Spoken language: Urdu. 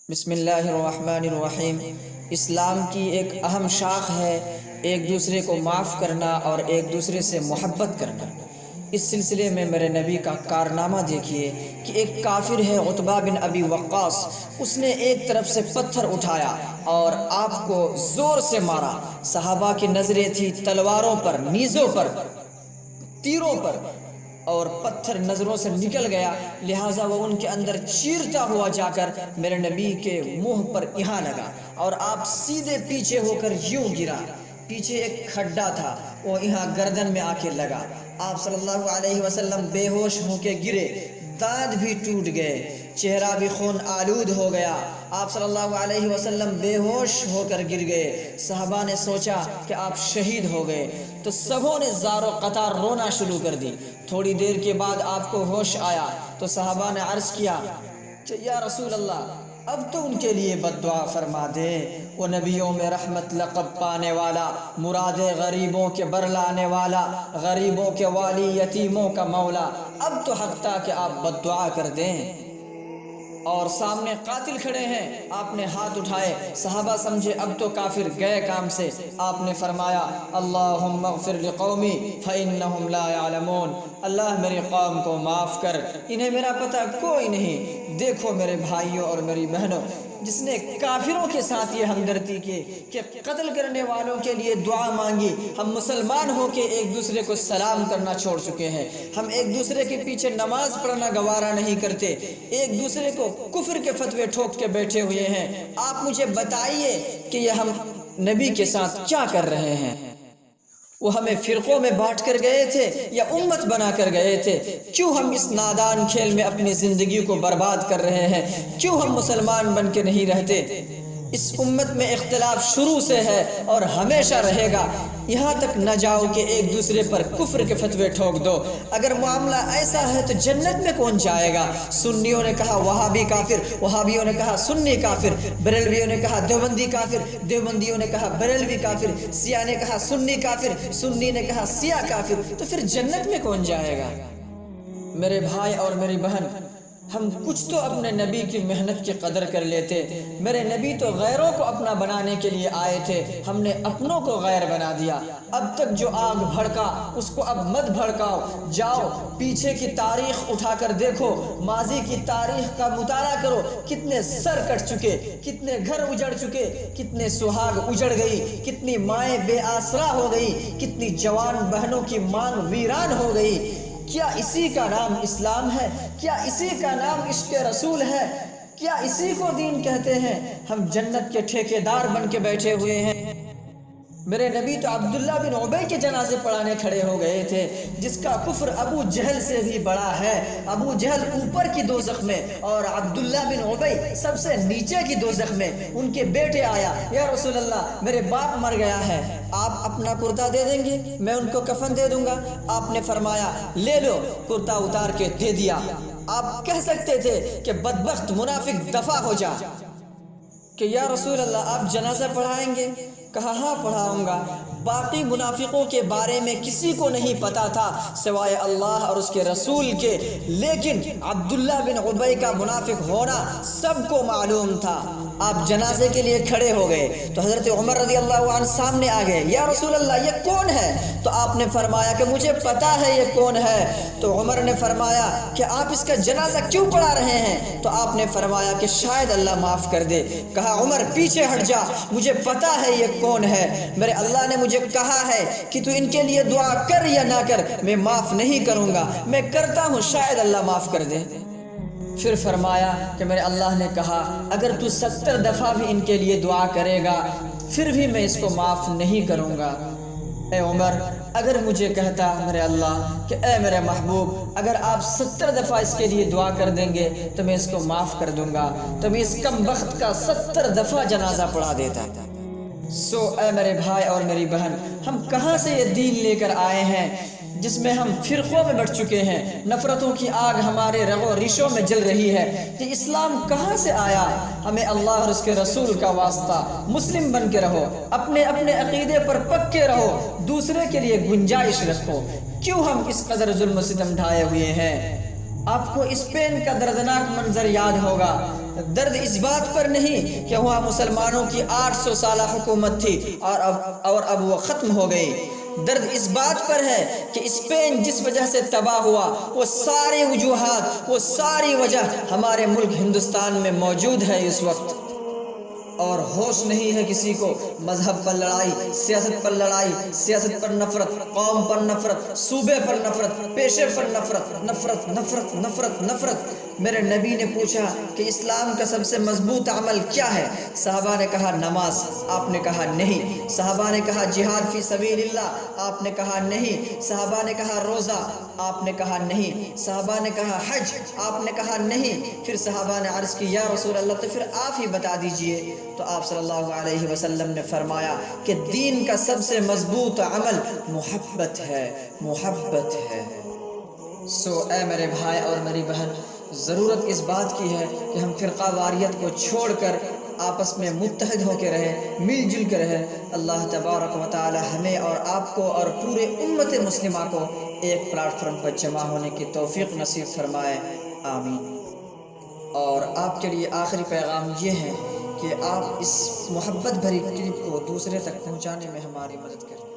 بسم اللہ الرحمن الرحیم۔ اسلام کی ایک اہم شاخ ہے ایک دوسرے کو معاف کرنا اور ایک دوسرے سے محبت کرنا۔ اس سلسلے میں میرے نبی کا کارنامہ دیکھیے کہ ایک کافر ہے عتبہ بن ابی وقاص، اس نے ایک طرف سے پتھر اٹھایا اور آپ کو زور سے مارا۔ صحابہ کی نظریں تھی تلواروں پر، نیزوں پر، تیروں پر، اور پتھر نظروں سے نکل گیا، لہٰذا وہ ان کے اندر چیرتا ہوا جا کر میرے نبی کے منہ پر یہاں لگا اور آپ سیدھے پیچھے ہو کر یوں گرا۔ پیچھے ایک کھڈا تھا، وہ یہاں گردن میں آ کے لگا۔ آپ صلی اللہ علیہ وسلم بے ہوش ہو کے گرے، دانت بھی ٹوٹ گئے، چہرہ بھی خون آلود ہو گیا۔ آپ صلی اللہ علیہ وسلم بے ہوش ہو کر گر گئے۔ صحابہ نے سوچا کہ آپ شہید ہو گئے تو سبوں نے زار و قطار رونا شروع کر دی۔ تھوڑی دیر کے بعد آپ کو ہوش آیا تو صحابہ نے عرض کیا کہ یا رسول اللہ، اب تو ان کے لیے بد دعا فرما دے، وہ نبیوں میں رحمت لقب پانے والا، مراد غریبوں کے برلانے والا، غریبوں کے والی، یتیموں کا مولا، اب تو حق تھا کہ آپ بد دعا کر دیں۔ اور سامنے قاتل کھڑے ہیں، آپ نے ہاتھ اٹھائے، صحابہ سمجھے اب تو کافر گئے کام سے۔ آپ نے فرمایا اللہم اغفر لقومی فإنہم لا یعلمون، اللہ میری قوم کو معاف کر، انہیں میرا پتہ کوئی نہیں۔ دیکھو میرے بھائیوں اور میری بہنوں، جس نے کافروں کے ساتھ یہ ہمدردی کی کہ قتل کرنے والوں کے لیے دعا مانگی۔ ہم مسلمان ہو کے ایک دوسرے کو سلام کرنا چھوڑ چکے ہیں، ہم ایک دوسرے کے پیچھے نماز پڑھنا گوارا نہیں کرتے، ایک دوسرے کو کفر کے فتوے ٹھوک کے بیٹھے ہوئے ہیں۔ آپ مجھے بتائیے کہ یہ ہم نبی کے ساتھ کیا کر رہے ہیں؟ وہ ہمیں فرقوں میں بانٹ کر گئے تھے یا امت بنا کر گئے تھے؟ کیوں ہم اس نادان کھیل میں اپنی زندگی کو برباد کر رہے ہیں؟ کیوں ہم مسلمان بن کے نہیں رہتے؟ اس امت میں اختلاف شروع سے ہے اور ہمیشہ رہے گا، یہاں تک نہ جاؤ کہ ایک دوسرے پر کفر کے فتوے ٹھوک دو۔ اگر معاملہ ایسا ہے تو جنت میں کون جائے گا؟ سنیوں نے کہا وہابی کافر، وہابیوں نے کہا سنی کافر، بریلویوں نے کہا دیوبندی کافر، دیوبندیوں نے کہا بریلوی کافر، سیاہ نے کہا سنی کافر، سنی نے کہا سیاہ کافر، تو پھر جنت میں کون جائے گا؟ میرے بھائی اور میری بہن، ہم کچھ تو اپنے نبی کی محنت کی قدر کر لیتے۔ میرے نبی تو غیروں کو اپنا بنانے کے لیے آئے تھے، ہم نے اپنوں کو غیر بنا دیا۔ اب تک جو آگ بھڑکا اس کو اب مت بھڑکاؤ، جاؤ پیچھے کی تاریخ اٹھا کر دیکھو، ماضی کی تاریخ کا مطالعہ کرو، کتنے سر کٹ چکے، کتنے گھر اجڑ چکے، کتنے سہاگ اجڑ گئی، کتنی مائیں بے آسرا ہو گئی، کتنی جوان بہنوں کی مانگ ویران ہو گئی۔ کیا اسی کا نام اسلام ہے؟ کیا اسی کا نام عشق رسول ہے؟ کیا اسی کو دین کہتے ہیں؟ ہم جنت کے ٹھیکیدار بن کے بیٹھے ہوئے ہیں۔ میرے نبی تو عبداللہ بن عبی کے جنازے پڑھانے کھڑے ہو گئے تھے، جس کا کفر ابو جہل سے بھی بڑا ہے۔ ابو جہل اوپر کی دوزخ میں اور عبداللہ بن عبی سب سے نیچے کی دوزخ میں۔ ان کے بیٹے آیا، یا رسول اللہ میرے باپ مر گیا ہے، آپ اپنا کرتا دے دیں گے، میں ان کو کفن دے دوں گا۔ آپ نے فرمایا لے لو، کرتا اتار کے دے دیا۔ آپ کہہ سکتے تھے کہ بدبخت منافق دفع ہو جا، کہ یا رسول اللہ آپ جنازہ پڑھائیں گے؟ کہا ہاں پڑھاؤں گا۔ باقی منافقوں کے بارے میں کسی کو نہیں پتا تھا سوائے اللہ اور اس کے رسول کے، لیکن عبداللہ بن عبی کا منافق ہونا سب کو معلوم تھا۔ آپ جنازے کے لیے کھڑے ہو گئے تو حضرت عمر رضی اللہ عنہ سامنے آ گئے، یا رسول اللہ یہ کون ہے؟ تو آپ نے فرمایا کہ مجھے پتا ہے یہ کون ہے۔ تو عمر نے فرمایا کہ آپ اس کا جنازہ کیوں پڑھا رہے ہیں؟ تو آپ نے فرمایا کہ شاید اللہ معاف کر دے۔ کہا عمر پیچھے ہٹ جا، مجھے پتا ہے یہ کون ہے، میرے اللہ نے مجھے کہا ہے کہ تو ان کے لیے دعا کر یا نہ کر، میں معاف نہیں کروں گا، میں کرتا ہوں شاید اللہ معاف کر دے۔ پھر فرمایا کہ میرے اللہ نے کہا اگر تو 70 دفعہ بھی ان کے لیے دعا کرے گا پھر بھی میں اس کو معاف نہیں کروں گا۔ اے عمر، اگر مجھے کہتا میرے اللہ کہ اے میرے محبوب اگر آپ 70 دفعہ اس کے لیے دعا کر دیں گے تو میں اس کو معاف کر دوں گا، تو میں اس کم بخت کا 70 دفعہ جنازہ پڑھا دیتا۔ اے میرے بھائی اور میری بہن، ہم کہاں سے یہ دین لے کر آئے ہیں جس میں ہم فرقوں میں بٹ چکے ہیں، نفرتوں کی آگ ہمارے رگ و ریشوں میں جل رہی ہے؟ یہ اسلام کہاں سے آیا؟ ہمیں اللہ اور اس کے رسول کا واسطہ، مسلم بن کے رہو، اپنے اپنے عقیدے پر پکے رہو، دوسرے کے لیے گنجائش رکھو۔ کیوں ہم اس قدر ظلم و ستم ڈھائے ہوئے ہیں؟ آپ کو اسپین کا دردناک منظر یاد ہوگا۔ درد اس بات پر نہیں کہ وہاں مسلمانوں کی 800 سالہ حکومت تھی اور اب وہ ختم ہو گئی۔ درد اس بات پر ہے کہ اسپین جس وجہ سے تباہ ہوا، وہ ساری وجوہات، وہ ساری وجہ ہمارے ملک ہندوستان میں موجود ہے اس وقت، اور ہوش نہیں ہے کسی کو۔ مذہب پر لڑائی، سیاست پر لڑائی، سیاست پر نفرت، قوم پر نفرت، صوبے پر نفرت، پیشے پر نفرت، نفرت نفرت نفرت نفرت۔ میرے نبی نے پوچھا کہ اسلام کا سب سے مضبوط عمل کیا ہے؟ صحابہ نے کہا نماز، آپ نے کہا نہیں۔ صحابہ نے کہا جہاد فی سبیل اللہ، آپ نے کہا نہیں۔ صحابہ نے کہا روزہ، آپ نے کہا نہیں۔ صحابہ نے کہا حج، آپ نے کہا نہیں۔ پھر صحابہ نے عرض کی یا رسول اللہ تو پھر آپ ہی بتا دیجئے۔ تو آپ صلی اللہ علیہ وسلم نے فرمایا کہ دین کا سب سے مضبوط عمل محبت ہے، محبت ہے۔ سو اے میرے بھائی اور میری بہن، ضرورت اس بات کی ہے کہ ہم فرقہ واریت کو چھوڑ کر آپس میں متحد ہو کے رہیں، مل جل کے رہیں۔ اللہ تبارک و تعالی ہمیں اور آپ کو اور پورے امت مسلمہ کو ایک پلیٹ فارم پر جمع ہونے کی توفیق نصیب فرمائے، آمین۔ اور آپ کے لیے آخری پیغام یہ ہے کہ آپ اس محبت بھری کلپ کو دوسرے تک پہنچانے میں ہماری مدد کریں۔